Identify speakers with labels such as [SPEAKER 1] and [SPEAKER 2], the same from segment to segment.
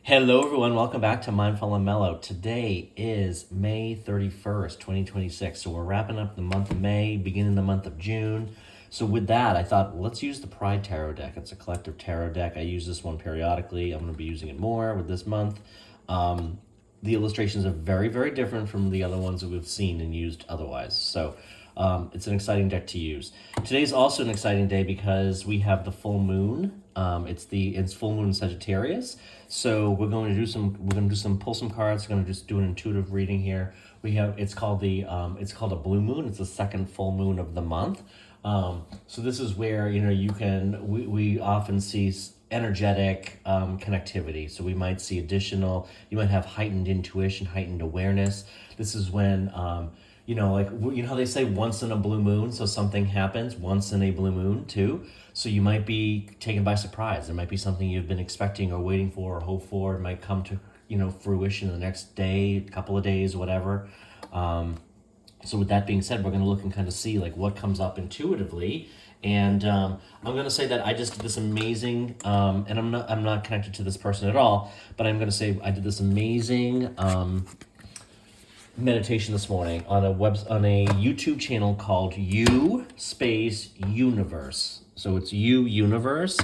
[SPEAKER 1] Hello, everyone. Welcome back to Mindful and Mellow. Today is May 31st, 2026. So we're wrapping up the month of May, beginning the month of June. So with that, I thought, let's use the Pride Tarot deck. It's a collective tarot deck. I use this one periodically. I'm going to be using it more with this month. The illustrations are very, very different from the other ones that we've seen and used otherwise. So it's an exciting deck to use. Today's also an exciting day because we have the full moon. It's full moon Sagittarius. So we're going to do some pull some cards. We're going to just do an intuitive reading here. It's called a blue moon. It's the second full moon of the month. So this is where we often see energetic connectivity. So we might see you might have heightened intuition, heightened awareness. This is when how they say once in a blue moon, so something happens once in a blue moon too. So you might be taken by surprise. There might be something you've been expecting or waiting for or hope for. It might come to fruition the next day, couple of days, whatever. So with that being said, we're going to look and kind of see like what comes up intuitively. And I'm going to say that I just did this amazing, and I'm not connected to this person at all, but I'm going to say I did this amazing meditation this morning on a YouTube channel called You Space Universe. So it's You Universe.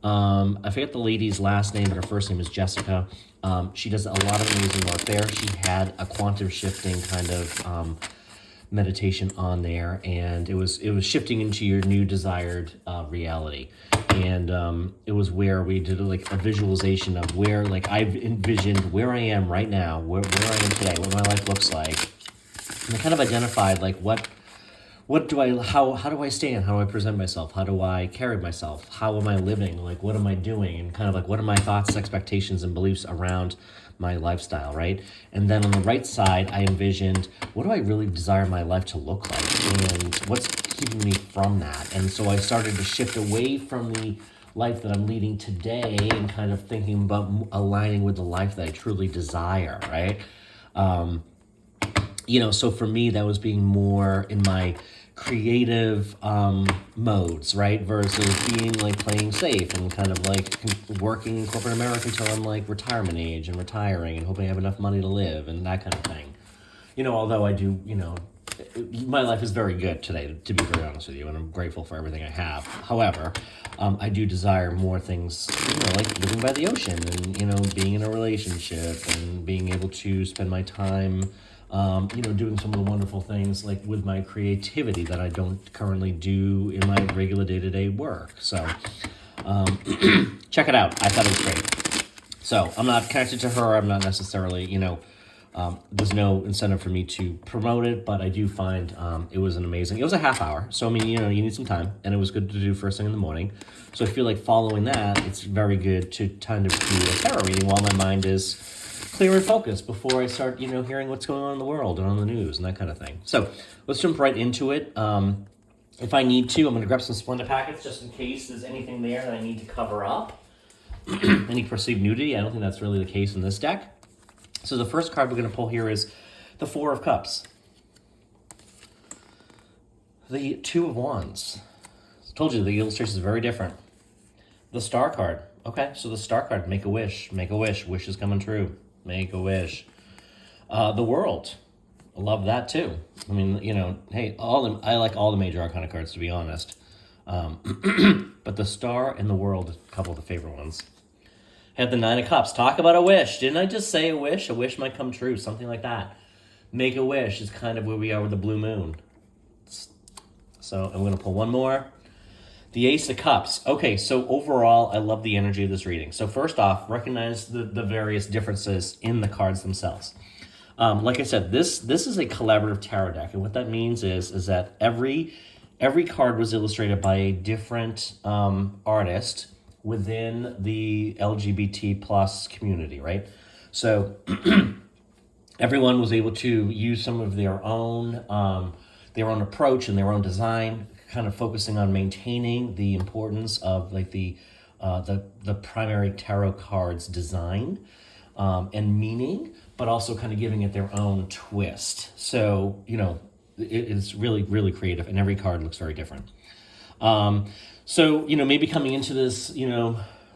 [SPEAKER 1] I forget the lady's last name, but her first name is Jessica. She does a lot of amazing work there. She had a quantum shifting kind of meditation on there, and it was shifting into your new desired reality. And it was where we did like a visualization of where, like, I've envisioned where I am right now, where I am today, what my life looks like. And I kind of identified like how do I stand? How do I present myself? How do I carry myself? How am I living? Like, what am I doing? And kind of like, what are my thoughts, expectations, and beliefs around my lifestyle, right? And then on the right side, I envisioned, what do I really desire my life to look like? And what's keeping me from that? And so I started to shift away from the life that I'm leading today and kind of thinking about aligning with the life that I truly desire, right? So for me, that was being more in my creative modes, right? Versus being like playing safe and kind of like working in corporate America until I'm like retirement age and retiring and hoping I have enough money to live and that kind of thing. Although I do, my life is very good today, to be very honest with you, and I'm grateful for everything I have. However, I do desire more things, like living by the ocean and, being in a relationship and being able to spend my time doing some of the wonderful things like with my creativity that I don't currently do in my regular day-to-day work. So check it out. I thought it was great. So I'm not connected to her. I'm not necessarily, there's no incentive for me to promote it, but I do find it was a half hour. So, you need some time, and it was good to do first thing in the morning. So I feel like following that, it's very good to kind of do a tarot reading while my mind is clear and focused before I start, hearing what's going on in the world and on the news and that kind of thing. So let's jump right into it. If I need to, I'm going to grab some Splenda packets just in case there's anything there that I need to cover up. Any perceived nudity. I don't think that's really the case in this deck. So the first card we're going to pull here is the Four of Cups. The Two of Wands. I told you the illustration is very different. The Star card. Okay, so the Star card, make a wish. Make a wish. Wish is coming true. Make a wish. The World. I love that too. I mean, hey, I like all the major arcana cards, to be honest. But the Star and the World are a couple of the favorite ones. Had the Nine of Cups. Talk about a wish. Didn't I just say a wish? A wish might come true. Something like that. Make a wish is kind of where we are with the blue moon. So I'm going to pull one more. The Ace of Cups. Okay, so overall, I love the energy of this reading. So first off, recognize the various differences in the cards themselves. Like I said, this is a collaborative tarot deck, and what that means is that every card was illustrated by a different artist within the LGBT plus community, right? So everyone was able to use some of their own approach and their own design, kind of focusing on maintaining the importance of like the primary tarot cards design and meaning, but also kind of giving it their own twist. So, it's really, really creative, and every card looks very different. So, maybe coming into this,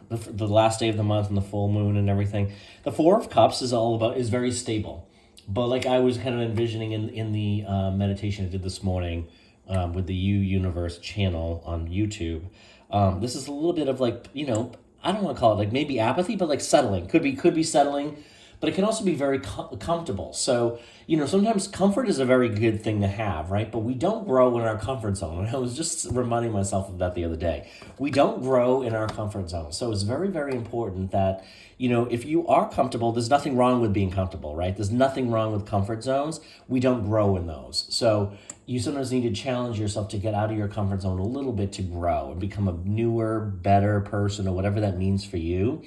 [SPEAKER 1] the last day of the month and the full moon and everything. The Four of Cups is very stable, but like I was kind of envisioning in the meditation I did this morning with the Universe channel on YouTube. This is a little bit of like, I don't want to call it like maybe apathy, but like settling. Could be settling, but it can also be very comfortable. So, sometimes comfort is a very good thing to have, right? But we don't grow in our comfort zone. And I was just reminding myself of that the other day. We don't grow in our comfort zone. So it's very, very important that, if you are comfortable, there's nothing wrong with being comfortable, right? There's nothing wrong with comfort zones. We don't grow in those. So you sometimes need to challenge yourself to get out of your comfort zone a little bit to grow and become a newer, better person or whatever that means for you.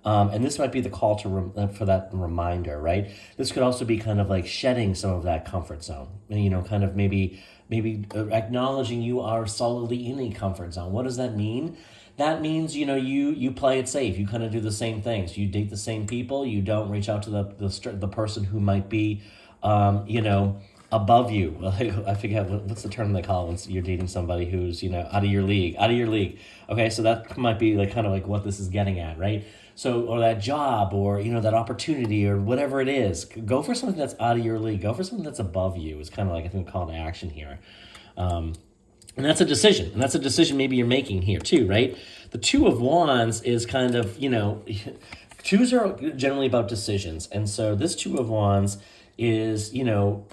[SPEAKER 1] And this might be the call for that reminder, right? This could also be kind of like shedding some of that comfort zone, kind of maybe acknowledging you are solidly in a comfort zone. What does that mean? That means, you play it safe. You kind of do the same things. You date the same people. You don't reach out to the person who might be, above you. I forget what's the term they call it when you're dating somebody who's, out of your league. Okay, so that might be like kind of like what this is getting at, right? So, or that job, or that opportunity, or whatever it is, go for something that's out of your league. Go for something that's above you. It's kind of like, I think, call to action here, and that's a decision. And that's a decision maybe you're making here too, right? The Two of Wands is kind of, twos are generally about decisions, and so this Two of Wands is, you've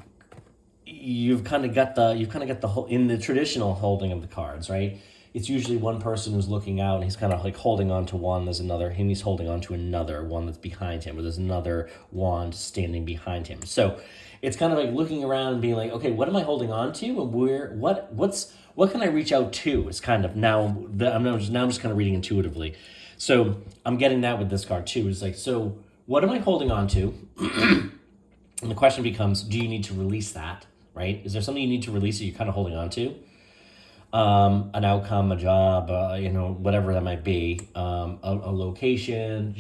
[SPEAKER 1] kind of got the whole in the traditional holding of the cards, right? It's usually one person who's looking out and he's kind of like holding on to one. There's another, and he's holding on to another one that's behind him, or there's another wand standing behind him. So it's kind of like looking around and being like, okay, what am I holding on to, and what can I reach out to? It's kind of I'm just kind of reading intuitively. So I'm getting that with this card too. It's like, so what am I holding on to? And the question becomes, do you need to release that, right? Is there something you need to release that you're kind of holding on to? An outcome, a job, whatever that might be, a location,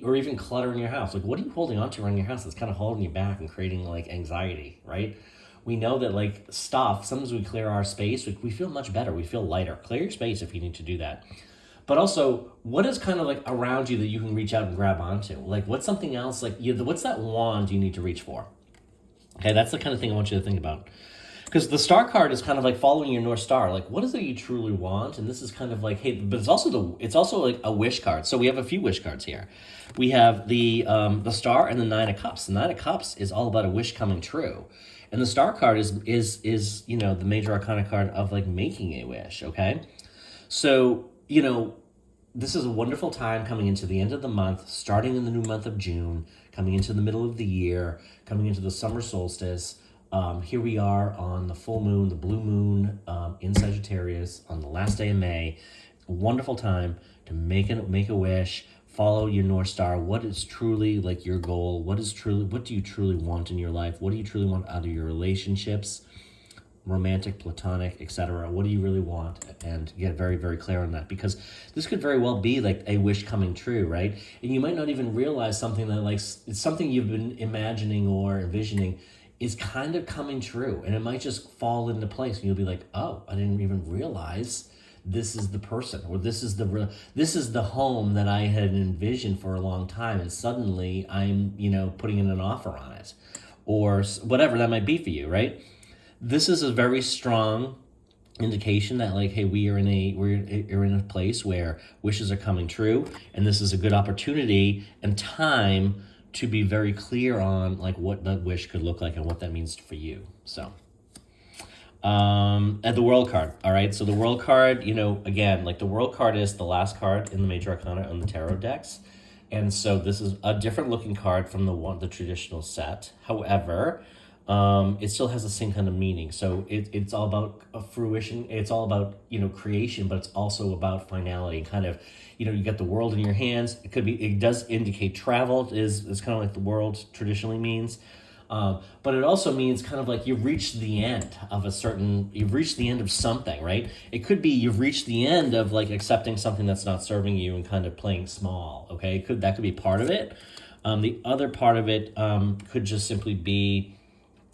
[SPEAKER 1] or even clutter in your house. Like, what are you holding on to around your house that's kind of holding you back and creating like anxiety, right? We know that like stuff, sometimes we clear our space, we feel much better, we feel lighter. Clear your space if you need to do that. But also, what is kind of like around you that you can reach out and grab onto? Like, what's something else, like, what's that wand you need to reach for? Okay, that's the kind of thing I want you to think about. Because the Star card is kind of like following your North Star. Like, what is it you truly want? And this is kind of like, hey, but it's also like a wish card. So we have a few wish cards here. We have the Star and the Nine of Cups. The Nine of Cups is all about a wish coming true. And the Star card is the major arcana card of like making a wish, okay? So, this is a wonderful time coming into the end of the month, starting in the new month of June, coming into the middle of the year, coming into the summer solstice. Here we are on the full moon, the blue moon in Sagittarius on the last day of May. A wonderful time to make a wish, follow your North Star. What is truly like your goal? What do you truly want in your life? What do you truly want out of your relationships? Romantic, platonic, etc. What do you really want? And get very, very clear on that, because this could very well be like a wish coming true, right? And you might not even realize something that like it's something you've been imagining or envisioning is kind of coming true, and it might just fall into place, and you'll be like, oh, I didn't even realize this is the person, or this is the home that I had envisioned for a long time, and suddenly I'm putting in an offer on it, or whatever that might be for you, right? This is a very strong indication that like, hey, we're in a place where wishes are coming true, and this is a good opportunity and time to be very clear on like what that wish could look like and what that means for you. So and the World card, all right? So the World card, again, like the World card is the last card in the major arcana on the tarot decks, and so this is a different looking card from the traditional set. However, it still has the same kind of meaning. So it's all about a fruition. It's all about, creation, but it's also about finality. Kind of, you got the world in your hands. It does indicate travel is kind of like the world traditionally means. But it also means kind of like you've reached the end of something, right? It could be you've reached the end of like accepting something that's not serving you and kind of playing small, okay? That could be part of it. The other part of it could just simply be,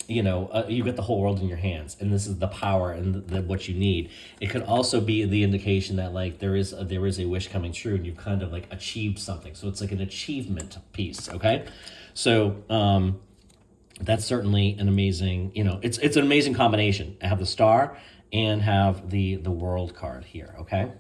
[SPEAKER 1] you get the whole world in your hands, and this is the power and what you need. It could also be the indication that like there is a wish coming true, and you've kind of like achieved something. So it's like an achievement piece. Okay, so that's certainly an amazing. It's an amazing combination. Have the star and have the world card here. Okay.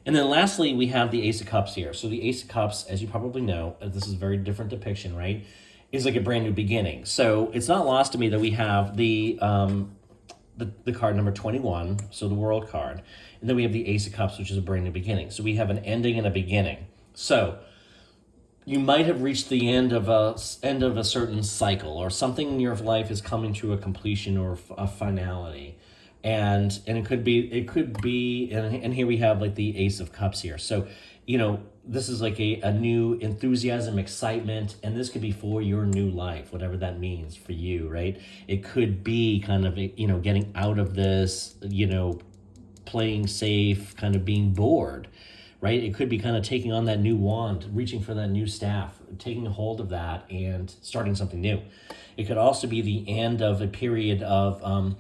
[SPEAKER 1] And then lastly, we have the Ace of Cups here. So the Ace of Cups, as you probably know, this is a very different depiction, right? Is like a brand new beginning. So it's not lost to me that we have the card number 21, so the world card. And then we have the Ace of Cups, which is a brand new beginning. So we have an ending and a beginning. So you might have reached the end of a certain cycle, or something in your life is coming to a completion or a finality. And it could be, and here we have like the Ace of Cups here. So, this is like a new enthusiasm, excitement, and this could be for your new life, whatever that means for you, right? It could be kind of, getting out of this, playing safe, kind of being bored, right? It could be kind of taking on that new wand, reaching for that new staff, taking a hold of that and starting something new. It could also be the end of a period of,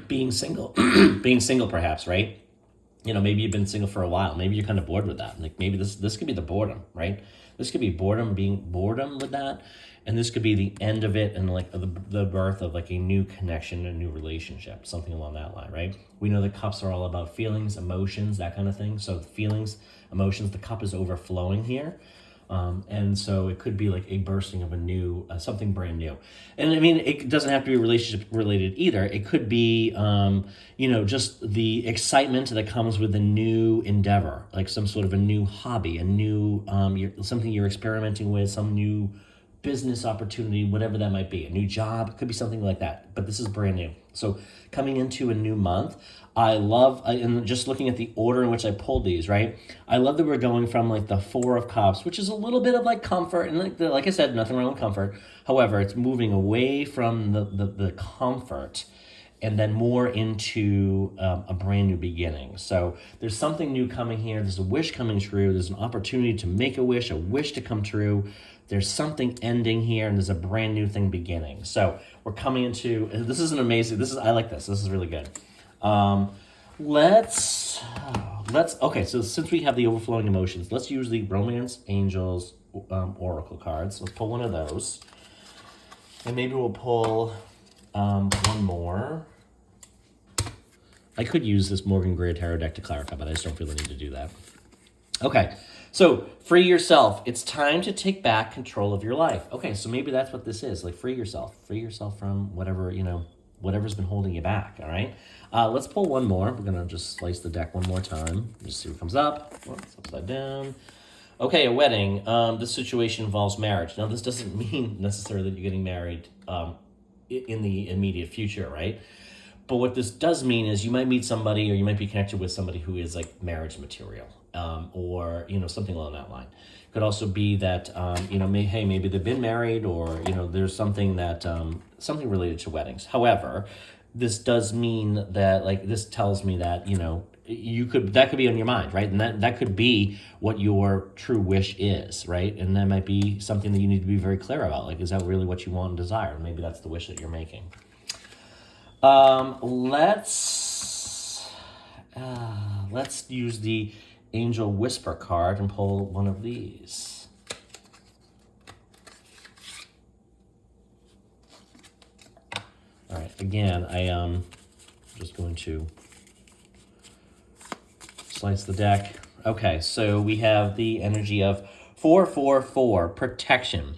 [SPEAKER 1] being single, being single perhaps, right? Maybe you've been single for a while. Maybe you're kind of bored with that. Like maybe this could be the boredom, right? This could be boredom with that. And this could be the end of it and like the birth of like a new connection, a new relationship, something along that line, right? We know the cups are all about feelings, emotions, that kind of thing. So feelings, emotions, the cup is overflowing here. And so it could be like a bursting of a new, something brand new. And I mean, it doesn't have to be relationship related either. It could be, just the excitement that comes with a new endeavor, like some sort of a new hobby, a new, something you're experimenting with, some new business opportunity, whatever that might be, a new job, it could be something like that. But this is brand new. So coming into a new month, and just looking at the order in which I pulled these, right? I love that we're going from like the Four of Cups, which is a little bit of like comfort, and like I said, nothing wrong with comfort. However, it's moving away from the comfort and then more into a brand new beginning. So there's something new coming here. There's a wish coming true. There's an opportunity to make a wish to come true. There's something ending here, and there's a brand new thing beginning. So we're coming into, I like this. This is really good. Okay, so since we have the overflowing emotions, let's use the Romance Angels Oracle cards. Let's pull one of those. And maybe we'll pull one more. I could use this Morgan Gray Tarot deck to clarify, but I just don't feel the need to do that. Okay, so free yourself. It's time to take back control of your life. Okay, so maybe that's what this is. Like free yourself from whatever, whatever's been holding you back, all right? Let's pull one more. We're going to just slice the deck one more time. Just see what comes up. It's upside down. Okay, a wedding. This situation involves marriage. Now, this doesn't mean necessarily that you're getting married in the immediate future, right? But what this does mean is you might meet somebody, or you might be connected with somebody who is like marriage material, or, something along that line. Could also be that, maybe they've been married, or, there's something that, something related to weddings. However, this does mean that, like, this tells me that, that could be on your mind, right? And that could be what your true wish is, right? And that might be something that you need to be very clear about. Like, is that really what you want and desire? Maybe that's the wish that you're making. Let's use the Angel Whisper card and pull one of these. All right, again, I am just going to slice the deck. Okay, so we have the energy of 444, protection.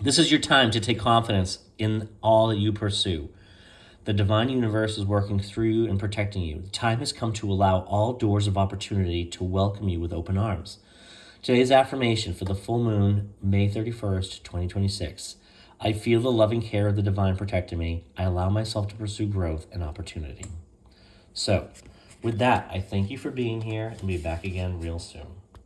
[SPEAKER 1] This is your time to take confidence in all that you pursue. The divine universe is working through you and protecting you. The time has come to allow all doors of opportunity to welcome you with open arms. Today's affirmation for the full moon, May 31st, 2026. I feel the loving care of the divine protecting me. I allow myself to pursue growth and opportunity. So, with that, I thank you for being here and be back again real soon.